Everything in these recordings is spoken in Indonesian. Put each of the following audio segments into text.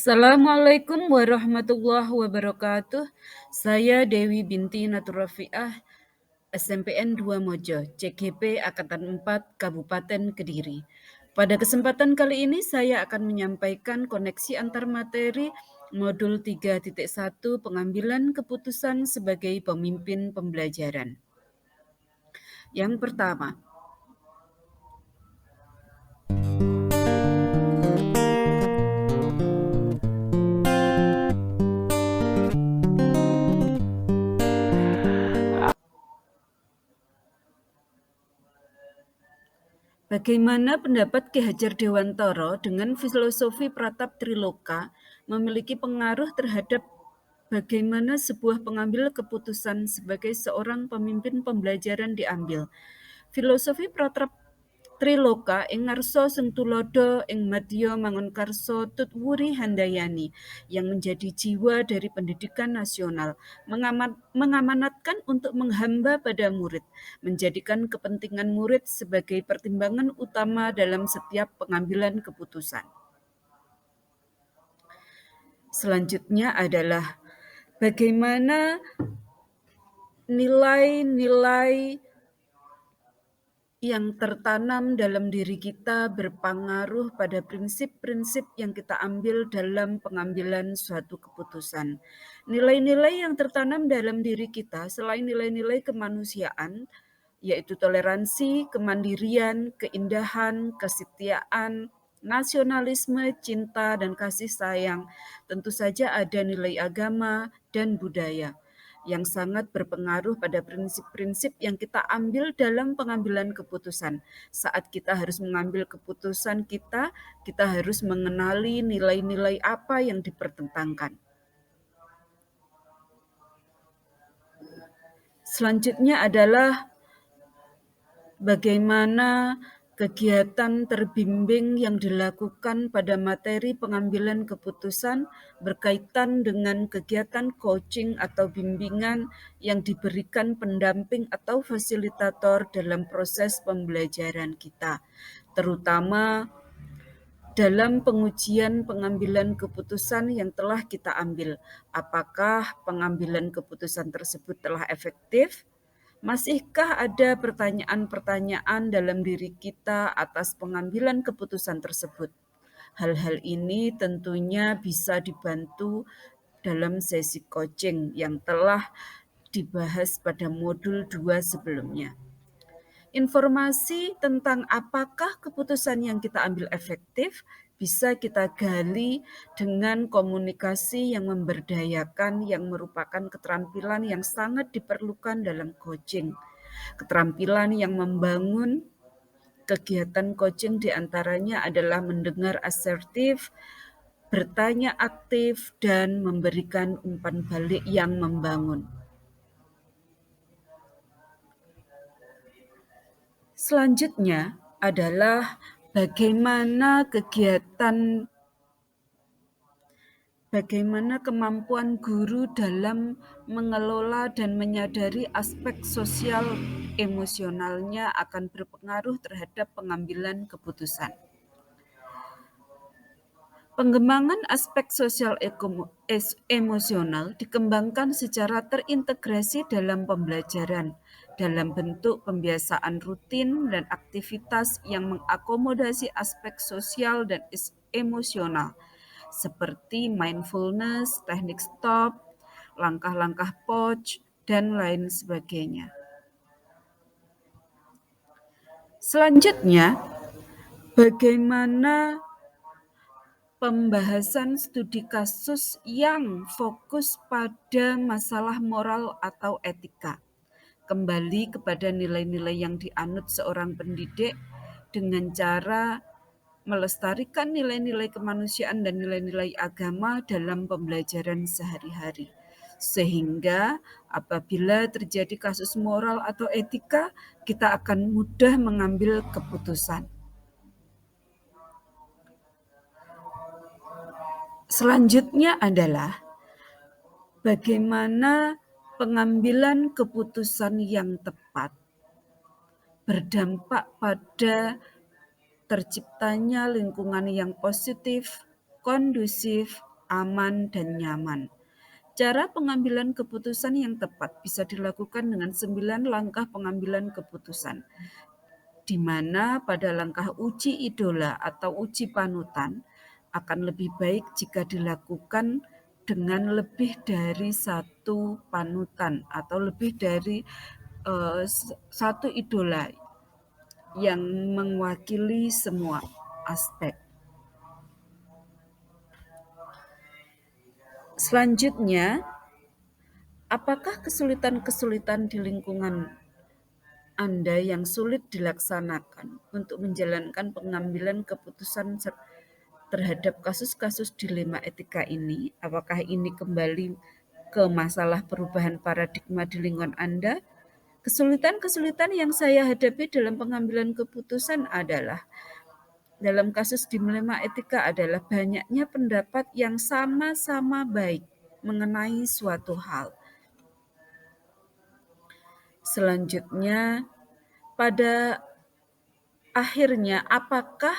Assalamualaikum warahmatullahi wabarakatuh. Saya Dewi binti Naturafiah, SMPN 2 Mojo, CGP Angkatan 4 Kabupaten Kediri. Pada kesempatan kali ini saya akan menyampaikan koneksi antar materi modul 3.1 pengambilan keputusan sebagai pemimpin pembelajaran. Yang pertama, bagaimana pendapat Ki Hajar Dewantara dengan filosofi Pratap Triloka memiliki pengaruh terhadap bagaimana sebuah pengambil keputusan sebagai seorang pemimpin pembelajaran diambil? Filosofi Pratap Triloka ing ngarsa Sentulada ing madya mangunkarsa Tutwuri Handayani yang menjadi jiwa dari pendidikan nasional, mengamanatkan untuk menghamba pada murid, menjadikan kepentingan murid sebagai pertimbangan utama dalam setiap pengambilan keputusan. Selanjutnya adalah bagaimana nilai-nilai yang tertanam dalam diri kita berpengaruh pada prinsip-prinsip yang kita ambil dalam pengambilan suatu keputusan. Nilai-nilai yang tertanam dalam diri kita selain nilai-nilai kemanusiaan, yaitu toleransi, kemandirian, keindahan, kesetiaan, nasionalisme, cinta, dan kasih sayang. Tentu saja ada nilai agama dan budaya yang sangat berpengaruh pada prinsip-prinsip yang kita ambil dalam pengambilan keputusan. Saat kita harus mengambil keputusan kita harus mengenali nilai-nilai apa yang dipertentangkan. Selanjutnya adalah bagaimana kegiatan terbimbing yang dilakukan pada materi pengambilan keputusan berkaitan dengan kegiatan coaching atau bimbingan yang diberikan pendamping atau fasilitator dalam proses pembelajaran kita, terutama dalam pengujian pengambilan keputusan yang telah kita ambil. Apakah pengambilan keputusan tersebut telah efektif? Masihkah ada pertanyaan-pertanyaan dalam diri kita atas pengambilan keputusan tersebut? Hal-hal ini tentunya bisa dibantu dalam sesi coaching yang telah dibahas pada modul 2 sebelumnya. Informasi tentang apakah keputusan yang kita ambil efektif bisa kita gali dengan komunikasi yang memberdayakan, yang merupakan keterampilan yang sangat diperlukan dalam coaching. Keterampilan yang membangun kegiatan coaching diantaranya adalah mendengar asertif, bertanya aktif, dan memberikan umpan balik yang membangun. Selanjutnya adalah bagaimana kemampuan guru dalam mengelola dan menyadari aspek sosial emosionalnya akan berpengaruh terhadap pengambilan keputusan. Pengembangan aspek sosial emosional dikembangkan secara terintegrasi dalam pembelajaran, dalam bentuk pembiasaan rutin dan aktivitas yang mengakomodasi aspek sosial dan emosional, seperti mindfulness, teknik stop, langkah-langkah POC, dan lain sebagainya. Selanjutnya, bagaimana pembahasan studi kasus yang fokus pada masalah moral atau etika. Kembali kepada nilai-nilai yang dianut seorang pendidik dengan cara melestarikan nilai-nilai kemanusiaan dan nilai-nilai agama dalam pembelajaran sehari-hari. Sehingga apabila terjadi kasus moral atau etika, kita akan mudah mengambil keputusan. Selanjutnya adalah bagaimana pengambilan keputusan yang tepat berdampak pada terciptanya lingkungan yang positif, kondusif, aman, dan nyaman. Cara pengambilan keputusan yang tepat bisa dilakukan dengan 9 langkah pengambilan keputusan, di mana pada langkah uji idola atau uji panutan akan lebih baik jika dilakukan dengan lebih dari satu panutan atau lebih dari satu idola yang mewakili semua aspek. Selanjutnya, apakah kesulitan-kesulitan di lingkungan Anda yang sulit dilaksanakan untuk menjalankan pengambilan keputusan terhadap kasus-kasus dilema etika ini? Apakah ini kembali ke masalah perubahan paradigma di lingkungan Anda? Kesulitan-kesulitan yang saya hadapi dalam pengambilan keputusan adalah dalam kasus dilema etika adalah banyaknya pendapat yang sama-sama baik mengenai suatu hal. Selanjutnya, pada akhirnya, apakah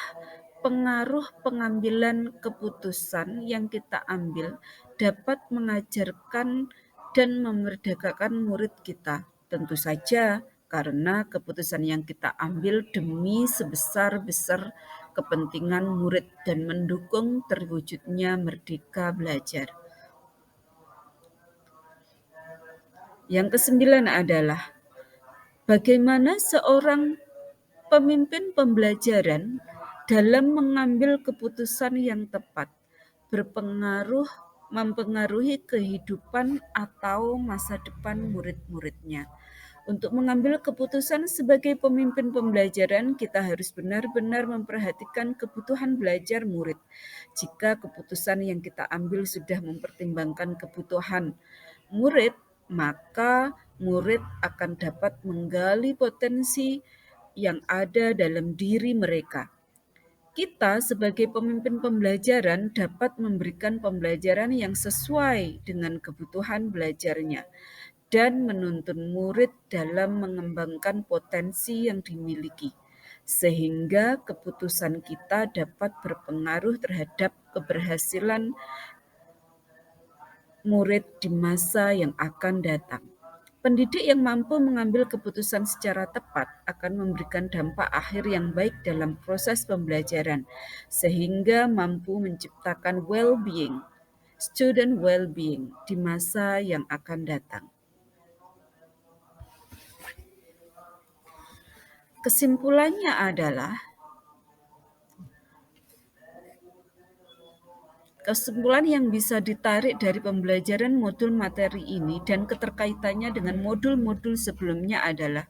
pengaruh pengambilan keputusan yang kita ambil dapat mengajarkan dan memerdekakan murid kita? Tentu saja, karena keputusan yang kita ambil demi sebesar-besar kepentingan murid dan mendukung terwujudnya merdeka belajar. Yang kesembilan adalah bagaimana seorang pemimpin pembelajaran dalam mengambil keputusan yang tepat mempengaruhi kehidupan atau masa depan murid-muridnya. Untuk mengambil keputusan sebagai pemimpin pembelajaran, kita harus benar-benar memperhatikan kebutuhan belajar murid. Jika keputusan yang kita ambil sudah mempertimbangkan kebutuhan murid, maka murid akan dapat menggali potensi yang ada dalam diri mereka. Kita sebagai pemimpin pembelajaran dapat memberikan pembelajaran yang sesuai dengan kebutuhan belajarnya dan menuntun murid dalam mengembangkan potensi yang dimiliki, sehingga keputusan kita dapat berpengaruh terhadap keberhasilan murid di masa yang akan datang. Pendidik yang mampu mengambil keputusan secara tepat akan memberikan dampak akhir yang baik dalam proses pembelajaran, sehingga mampu menciptakan student well-being di masa yang akan datang. Kesimpulannya adalah kesimpulan yang bisa ditarik dari pembelajaran modul materi ini dan keterkaitannya dengan modul-modul sebelumnya adalah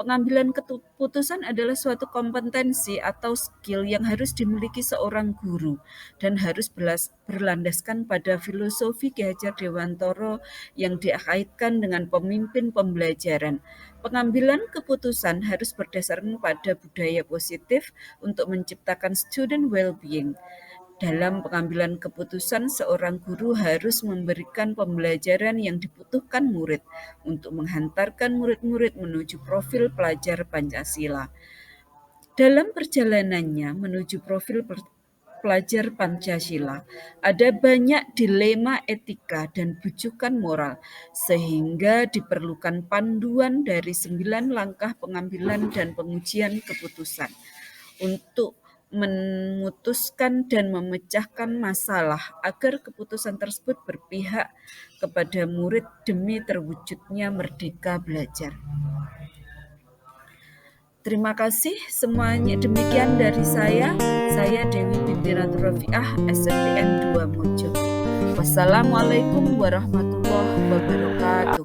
pengambilan keputusan adalah suatu kompetensi atau skill yang harus dimiliki seorang guru dan harus berlandaskan pada filosofi Ki Hajar Dewantara yang dikaitkan dengan pemimpin pembelajaran. Pengambilan keputusan harus berdasarkan pada budaya positif untuk menciptakan student well-being. Dalam pengambilan keputusan, seorang guru harus memberikan pembelajaran yang dibutuhkan murid untuk menghantarkan murid-murid menuju profil pelajar Pancasila. Dalam perjalanannya menuju profil pelajar Pancasila, ada banyak dilema etika dan bujukan moral, sehingga diperlukan panduan dari 9 langkah pengambilan dan pengujian keputusan untuk memutuskan dan memecahkan masalah agar keputusan tersebut berpihak kepada murid demi terwujudnya merdeka belajar. Terima kasih semuanya, demikian dari saya Dewi binti Rafiah, SMPN 2 Mojo. Wassalamualaikum warahmatullahi wabarakatuh.